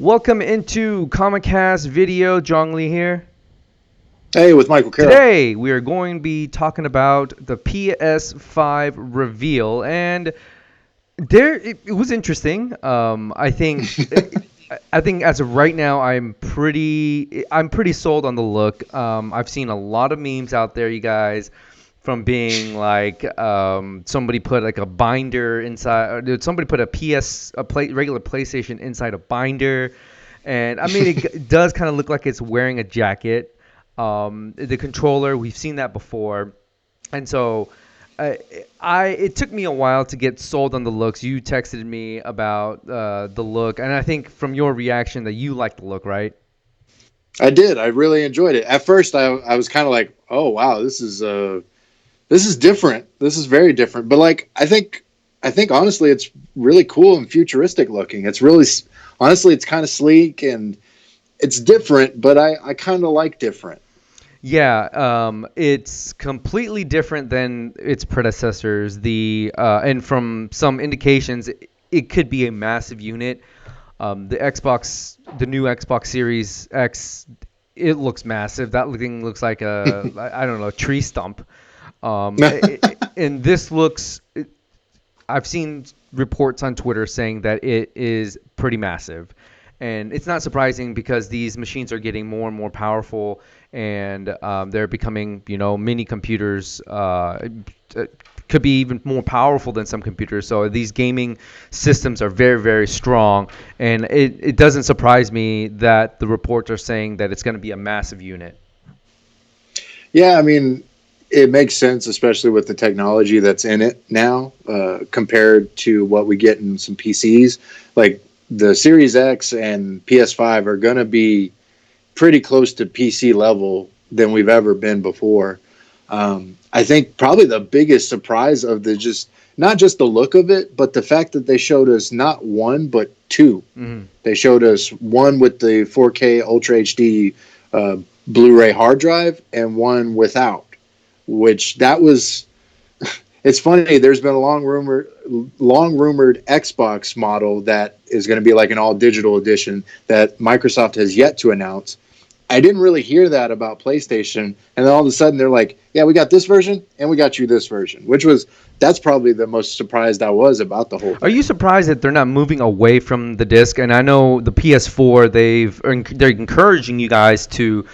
Welcome into Comicast Video. Jong here. Hey, with Michael Carroll. Today we are going to be talking about the PS5 Reveal, and it was interesting. I think I think as of right now, I'm pretty sold on the look. I've seen a lot of memes out there, you guys, from being like somebody put like a binder inside, or did somebody put regular PlayStation inside a binder, and I mean it does kind of look like it's wearing a jacket. The controller, we've seen that before, and so it took me a while to get sold on the looks. You texted me about the look, and I think from your reaction that you like the look, right? I did. I really enjoyed it. At first, I was kind of like, "Oh wow, this is different. This is very different." But like, I think honestly, it's really cool and futuristic looking. It's really honestly, it's kind of sleek and it's different. But I kind of like different. Yeah, it's completely different than its predecessors. And from some indications, it could be a massive unit. The new Xbox Series X, it looks massive. That thing looks like I don't know, a tree stump. And this looks. I've seen reports on Twitter saying that it is pretty massive. And it's not surprising because these machines are getting more and more powerful, and they're becoming, mini computers. Could be even more powerful than some computers. So these gaming systems are very, very strong, and it doesn't surprise me that the reports are saying that it's going to be a massive unit. Yeah, I mean, it makes sense, especially with the technology that's in it now, compared to what we get in some PCs. Like the Series X and PS5 are going to be pretty close to PC level than we've ever been before. I think probably the biggest surprise of the just not just the look of it, but the fact that they showed us not one but two. Mm-hmm. They showed us one with the 4K Ultra HD Blu-ray hard drive and one without. Which that was. It's funny. There's been a long rumored Xbox model that is going to be like an all digital edition that Microsoft has yet to announce. I didn't really hear that about PlayStation, and then all of a sudden they're like, "Yeah, we got this version, and we got you this version," that's probably the most surprised I was about the whole Are thing. you surprised that they're not moving away from the disc? And I know the PS4, they're encouraging you guys to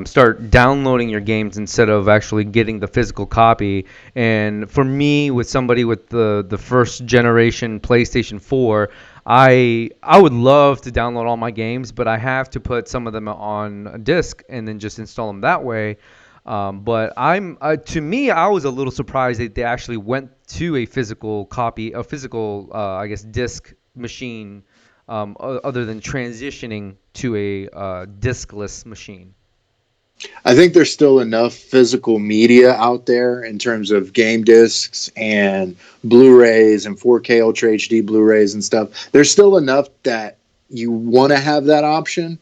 start downloading your games instead of actually getting the physical copy. And for me, with somebody with the first generation PlayStation 4, I would love to download all my games, but I have to put some of them on a disc and then just install them that way. But to me, I was a little surprised that they actually went to a physical copy, a physical, I guess, disc machine, other than transitioning to a discless machine. I think there's still enough physical media out there in terms of game discs and Blu-rays and 4K Ultra HD Blu-rays and stuff. There's still enough that you want to have that option,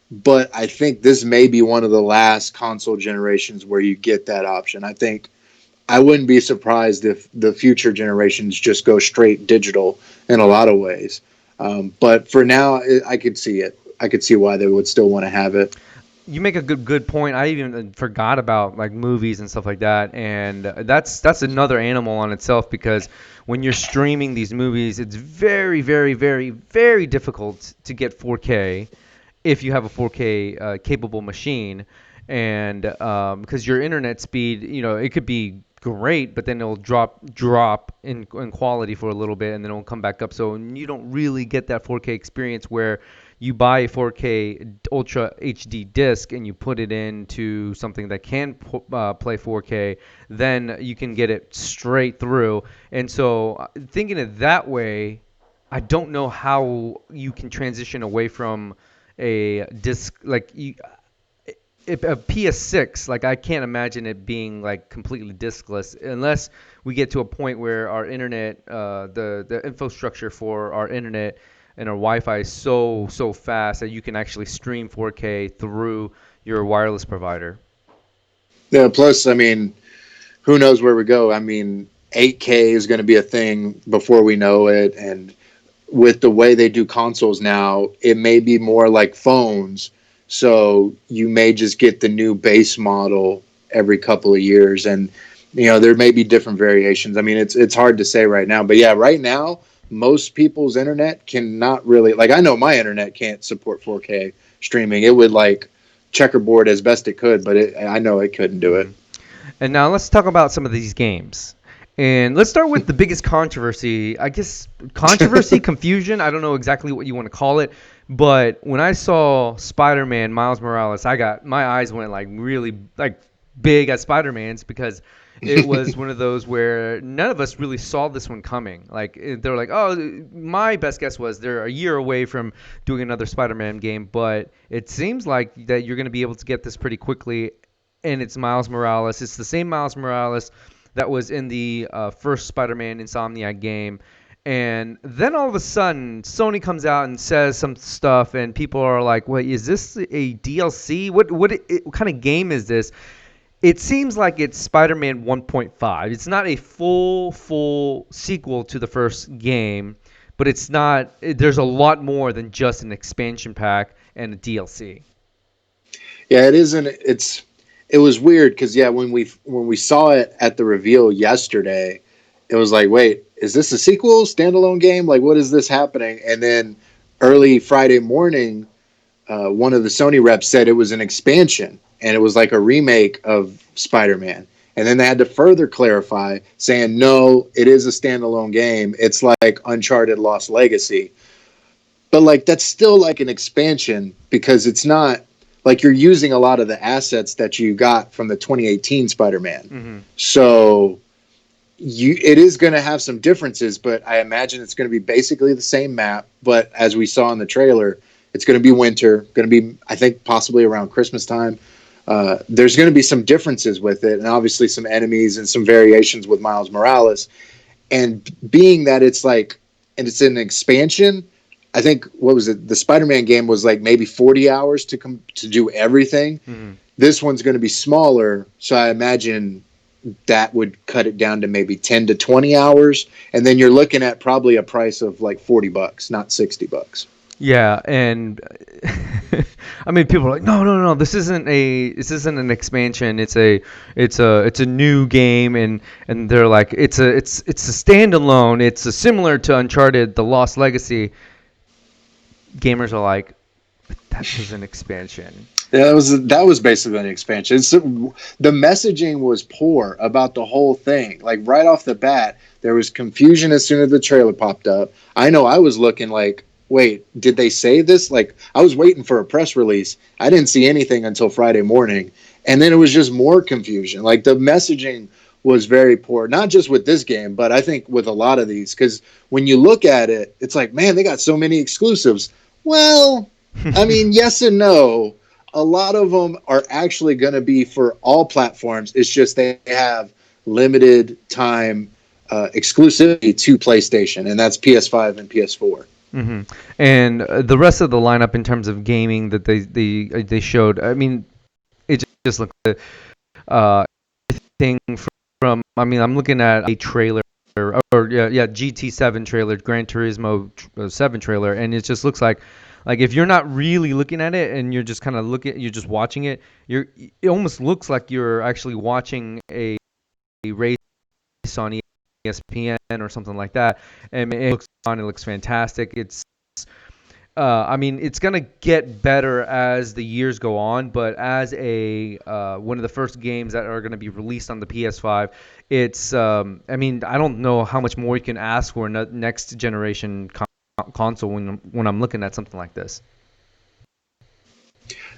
but I think this may be one of the last console generations where you get that option. I think I wouldn't be surprised if the future generations just go straight digital in a lot of ways. But for now, I could see it. I could see why they would still want to have it. You make a good point. I even forgot about like movies and stuff like that, and that's another animal on itself because when you're streaming these movies, it's very, very, very, very difficult to get 4K if you have a 4K capable machine, and because your internet speed, it could be great, but then it'll drop in quality for a little bit, and then it'll come back up. So you don't really get that 4K experience where you buy a 4K Ultra HD disc and you put it into something that can play 4K, then you can get it straight through. And so thinking it that way, I don't know how you can transition away from a disc like a PS6. Like I can't imagine it being like completely discless unless we get to a point where our internet, the infrastructure for our internet and our Wi-Fi is so fast that you can actually stream 4K through your wireless provider. Yeah. Plus, I mean, who knows where we go? I mean, 8K is going to be a thing before we know it, and with the way they do consoles now, it may be more like phones. So you may just get the new base model every couple of years, and there may be different variations. I mean, it's hard to say right now, but yeah, right now most people's internet cannot really, like, I know my internet can't support 4K streaming. It would like checkerboard as best it could, but I know it couldn't do it. And now let's talk about some of these games. And let's start with the biggest controversy. I guess controversy, confusion. I don't know exactly what you want to call it. But when I saw Spider-Man Miles Morales, my eyes went like really like big at Spider-Man's, because it was one of those where none of us really saw this one coming. Like they were like, oh, my best guess was they're a year away from doing another Spider-Man game, but it seems like that you're going to be able to get this pretty quickly. And it's Miles Morales. It's the same Miles Morales that was in the first Spider-Man Insomniac game. And then all of a sudden, Sony comes out and says some stuff, and people are like, "Wait, is this a DLC? What kind of game is this?" It seems like it's Spider-Man 1.5. It's not a full sequel to the first game, but it's not. There's a lot more than just an expansion pack and a DLC. Yeah, it isn't. It was weird because yeah, when we saw it at the reveal yesterday, it was like, wait, is this a sequel, standalone game? Like, what is this happening? And then early Friday morning, one of the Sony reps said it was an expansion and it was like a remake of Spider-Man. And then they had to further clarify, saying, no, it is a standalone game. It's like Uncharted Lost Legacy. But like that's still like an expansion because it's not like you're using a lot of the assets that you got from the 2018 Spider-Man. Mm-hmm. So it is going to have some differences, but I imagine it's going to be basically the same map. But as we saw in the trailer, it's going to be winter, going to be, I think, possibly around Christmas time. There's going to be some differences with it, and obviously some enemies and some variations with Miles Morales. And being that it's like, and it's an expansion, I think, what was it? The Spider-Man game was like maybe 40 hours to do everything. Mm-hmm. This one's going to be smaller, so I imagine that would cut it down to maybe 10 to 20 hours, and then you're looking at probably a price of like $40, not $60. Yeah, and I mean, people are like, no, this isn't an expansion. It's a new game, and they're like, it's a standalone. It's similar to Uncharted: The Lost Legacy. Gamers are like, but that was an expansion. Yeah, that was basically an expansion. The messaging was poor about the whole thing. Like right off the bat, there was confusion as soon as the trailer popped up. I know I was looking like, wait, did they say this? Like I was waiting for a press release. I didn't see anything until Friday morning, and then it was just more confusion. Like the messaging was very poor, not just with this game, but I think with a lot of these. Because when you look at it, it's like, man, they got so many exclusives. Well, I mean, yes and no. A lot of them are actually going to be for all platforms. It's just they have limited time exclusivity to PlayStation, and that's PS5 and PS4. Mm-hmm. And the rest of the lineup in terms of gaming that they showed, I mean, it just looked everything from. I mean, I'm looking at a trailer. GT7 trailer, Gran Turismo 7 trailer, and it just looks like if you're not really looking at it and you're just kind of you're just watching it, it almost looks like you're actually watching a race on ESPN or something like that. And it looks fantastic. I mean, it's gonna get better as the years go on, but as one of the first games that are gonna be released on the PS5, it's I mean, I don't know how much more you can ask for a next generation console when I'm looking at something like this.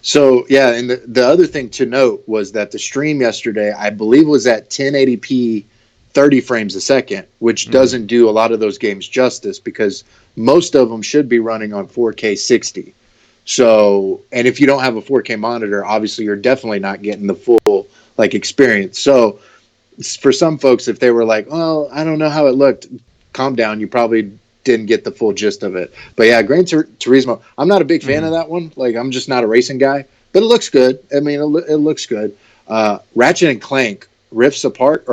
So yeah, and the other thing to note was that the stream yesterday, I believe, was at 1080p 30 frames a second, which doesn't do a lot of those games justice because most of them should be running on 4K 60. So, and if you don't have a 4K monitor, obviously you're definitely not getting the full like experience. So for some folks, if they were like, well, I don't know how it looked, calm down. You probably didn't get the full gist of it. But yeah, Gran Turismo, I'm not a big fan of that one. Like I'm just not a racing guy, but it looks good. I mean, it looks good. Ratchet and Clank, Rift Apart,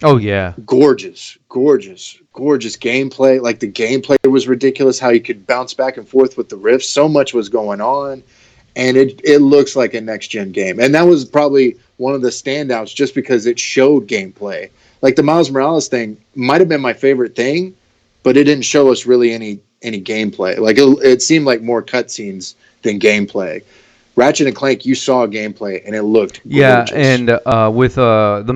Oh yeah. Gorgeous gameplay. Like the gameplay was ridiculous. How you could bounce back and forth with the rifts. So much was going on, and it looks like a next gen game. And that was probably one of the standouts, just because it showed gameplay. Like the Miles Morales thing might have been my favorite thing, but it didn't show us really any gameplay. Like it seemed like more cutscenes than gameplay. Ratchet and Clank, you saw gameplay and it looked Yeah, gorgeous. and with the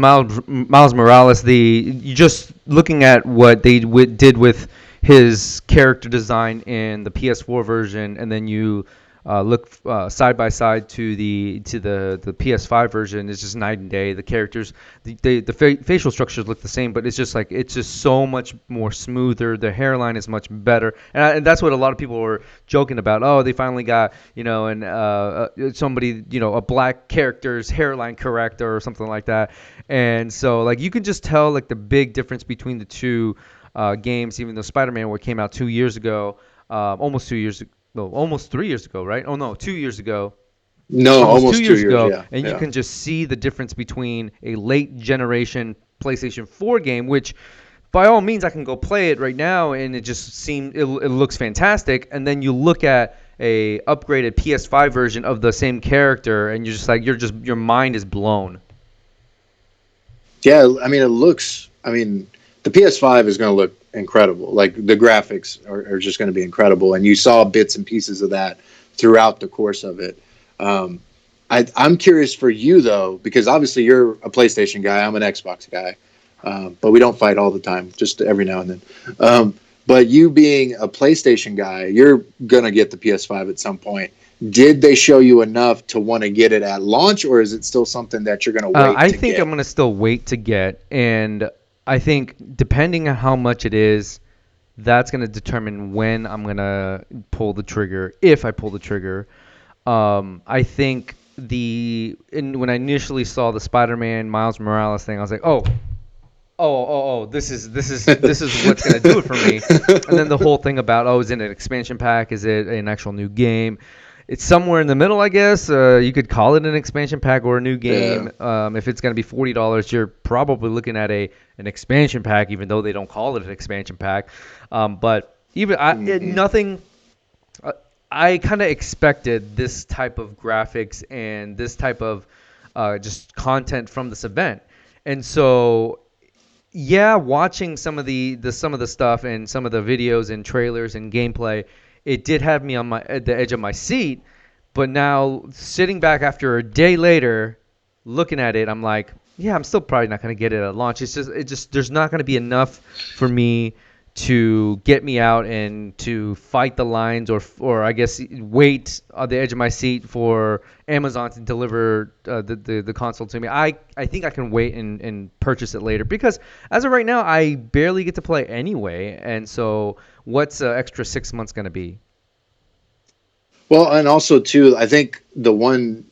Miles Morales, you just looking at what they did with his character design in the PS4 version, and then you look side by side to the PS5 version, it's just night and day. The characters, the facial structures look the same, but it's just so much more smoother. The hairline is much better, and that's what a lot of people were joking about. Oh, they finally got somebody, a black character's hairline correct or something like that. And so like you can just tell like the big difference between the two games, even though Spider-Man what came out 2 years ago, almost 2 years ago. No, almost 3 years ago, right? Oh no, 2 years ago. No, Almost two almost two years years. ago, Yeah, and you yeah. can just see the difference between a late generation PlayStation 4 game, which by all means I can go play it right now, and it looks fantastic. And then you look at a upgraded PS5 version of the same character, and your mind is blown. Yeah, I mean, it looks. I mean, the PS5 is going to look incredible. Like the graphics are just going to be incredible, and you saw bits and pieces of that throughout the course of it. Um, I'm curious for you though, because obviously you're a PlayStation guy. I'm an Xbox guy, but we don't fight all the time, just every now and then. But you being a PlayStation guy, you're gonna get the PS5 at some point. Did they show you enough to want to get it at launch, or is it still something that you're gonna wait I to think I'm get? gonna still wait to get, and I think depending on how much it is, that's gonna determine when I'm gonna pull the trigger, if I pull the trigger. I think when I initially saw the Spider-Man Miles Morales thing, I was like, this is what's gonna do it for me. And then the whole thing about, is it an expansion pack? Is it an actual new game? It's somewhere in the middle, I guess. You could call it an expansion pack or a new Yeah. game. If it's gonna be $40, you're probably looking at an expansion pack, even though they don't call it an expansion pack. But even Hmm. nothing. uh, I kind of expected this type of graphics and this type of just content from this event, and so yeah, watching some of the stuff and some of the videos and trailers and gameplay, it did have me on my at the edge of my seat. But now sitting back after a day later, looking at it, I'm like, yeah, I'm still probably not gonna get it at launch. It just there's not gonna be enough for me to get me out and to fight the lines, or I guess wait on the edge of my seat for Amazon to deliver the console to me. I think I can wait and purchase it later, because as of right now I barely get to play anyway, and so what's extra 6 months gonna be? Well, and also too, I think the one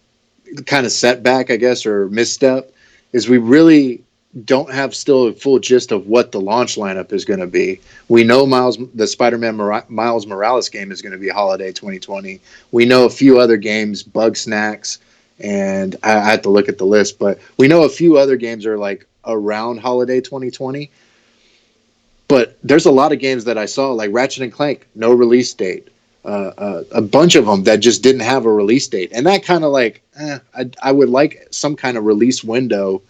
kind of setback, I guess, or misstep is we really don't have still a full gist of what the launch lineup is going to be. We know the Spider-Man Miles Morales game is going to be holiday 2020. We know a few other games, Bug Snacks, and I have to look at the list, but we know a few other games are like around holiday 2020. But there's a lot of games that I saw, like Ratchet and Clank, no release date. A bunch of them that just didn't have a release date, and that kind of like, I would like some kind of release window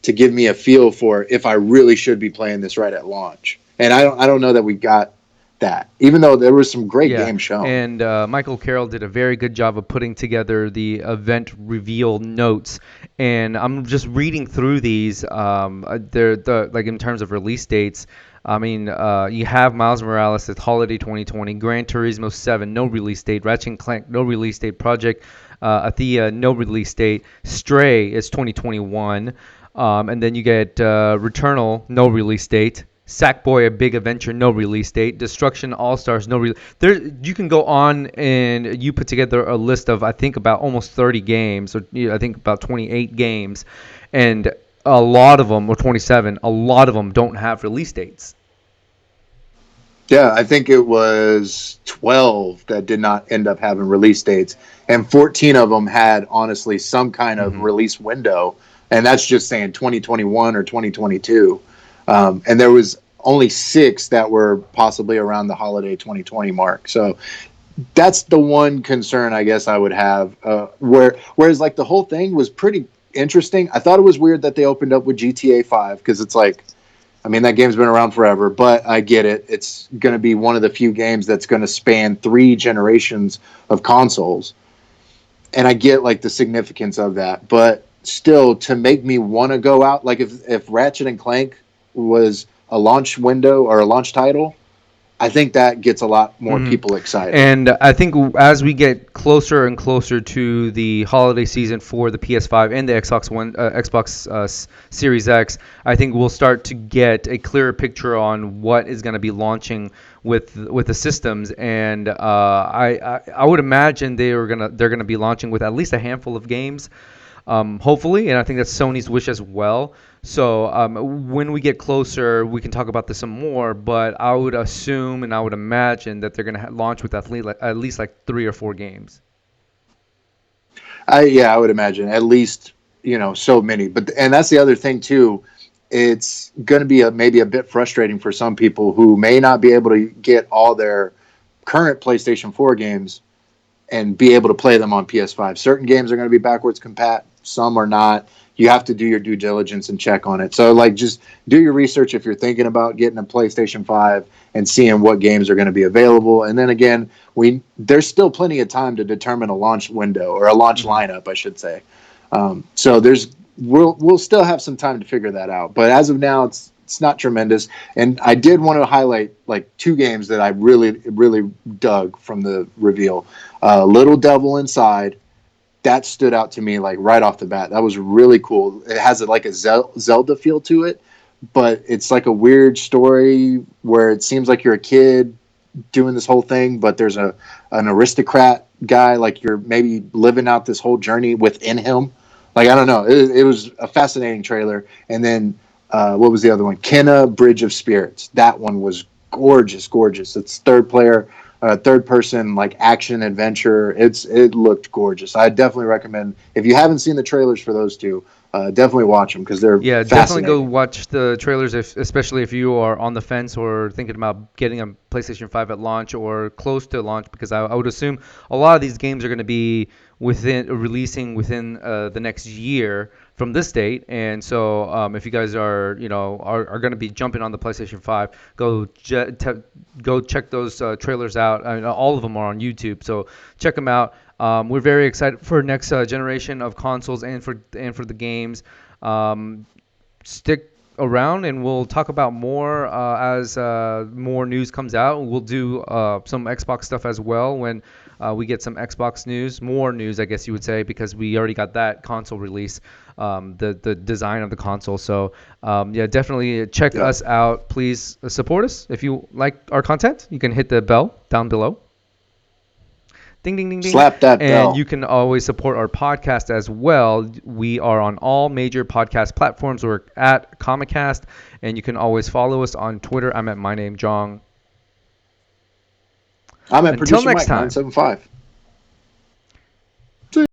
to give me a feel for if I really should be playing this right at launch. And I don't know that we got that, even though there was some great Yeah, games shown. and Michael Carroll did a very good job of putting together the event reveal notes, and I'm just reading through these. They're like in terms of release dates. I mean, you have Miles Morales at Holiday 2020, Gran Turismo 7, no release date, Ratchet and Clank, no release date, Project Athea, no release date, Stray is 2021, and then you get Returnal, no release date. Sackboy: A Big Adventure, no release date. Destruction All Stars, no release. There, you can go on and you put together a list of I think about almost 30 games, or I think about 28 games, and a lot of them, or 27, a lot of them don't have release dates. Yeah, I think it was 12 that did not end up having release dates, and 14 of them had honestly some kind of Hmm. release window. and that's just saying 2021 or 2022. And there was only 6 that were possibly around the holiday 2020 mark. So that's the one concern I guess I would have. Whereas like the whole thing was pretty interesting. I thought it was weird that they opened up with GTA 5 because it's like, I mean, that game's been around forever, but I get it. It's going to be one of the few games that's going to span 3 generations of consoles. And I get like the significance of that, but still to make me want to go out, like if Ratchet and Clank was a launch window or a launch title, I think that gets a lot more people excited. And I think as we get closer and closer to the holiday season for the PS5 and the Xbox Series X, I think we'll start to get a clearer picture on what is going to be launching with the systems. And I would imagine they're gonna be launching with at least a handful of games. Hopefully, and I think that's Sony's wish as well. So when we get closer, we can talk about this some more. But I would assume and I would imagine that they're going to launch with at least like 3 or 4 games. I would imagine at least so many. But and that's the other thing too. It's going to be maybe a bit frustrating for some people who may not be able to get all their current PlayStation 4 games and be able to play them on PS5. Certain games are going to be backwards compat, some are not. You have to do your due diligence and check on it. So like just do your research if you're thinking about getting a PlayStation 5 and seeing what games are going to be available. And then again, there's still plenty of time to determine a launch window or a launch lineup, I should say. So we'll still have some time to figure that out. But as of now, it's not tremendous. And I did want to highlight like 2 games that I really, really dug from the reveal. Little Devil Inside, that stood out to me like right off the bat. That was really cool. It has like a Zelda feel to it, but it's like a weird story where it seems like you're a kid doing this whole thing, but there's an aristocrat guy, like you're maybe living out this whole journey within him. Like, I don't know. It was a fascinating trailer. And then what was the other one? Kenna Bridge of Spirits. That one was gorgeous. It's third person like action adventure. It looked gorgeous. I definitely recommend, if you haven't seen the trailers for those 2, definitely watch them because they're definitely go watch the trailers, especially if you are on the fence or thinking about getting a PlayStation 5 at launch or close to launch, because I would assume a lot of these games are going to be releasing within the next year from this date. And so if you guys are going to be jumping on the PlayStation 5, go check those trailers out. I mean, all of them are on YouTube, so check them out. We're very excited for next generation of consoles and for the games. Stick around and we'll talk about more as more news comes out. We'll do some Xbox stuff as well when we get some Xbox news, more news, I guess you would say, because we already got that console release, the design of the console. So definitely check us out. Please support us. If you like our content, you can hit the bell down below. Ding, ding, ding, ding. Slap that bell. And you can always support our podcast as well. We are on all major podcast platforms. We're at Comicast, and you can always follow us on Twitter. I'm at my name, Jong. I'm at Producer Mike 975.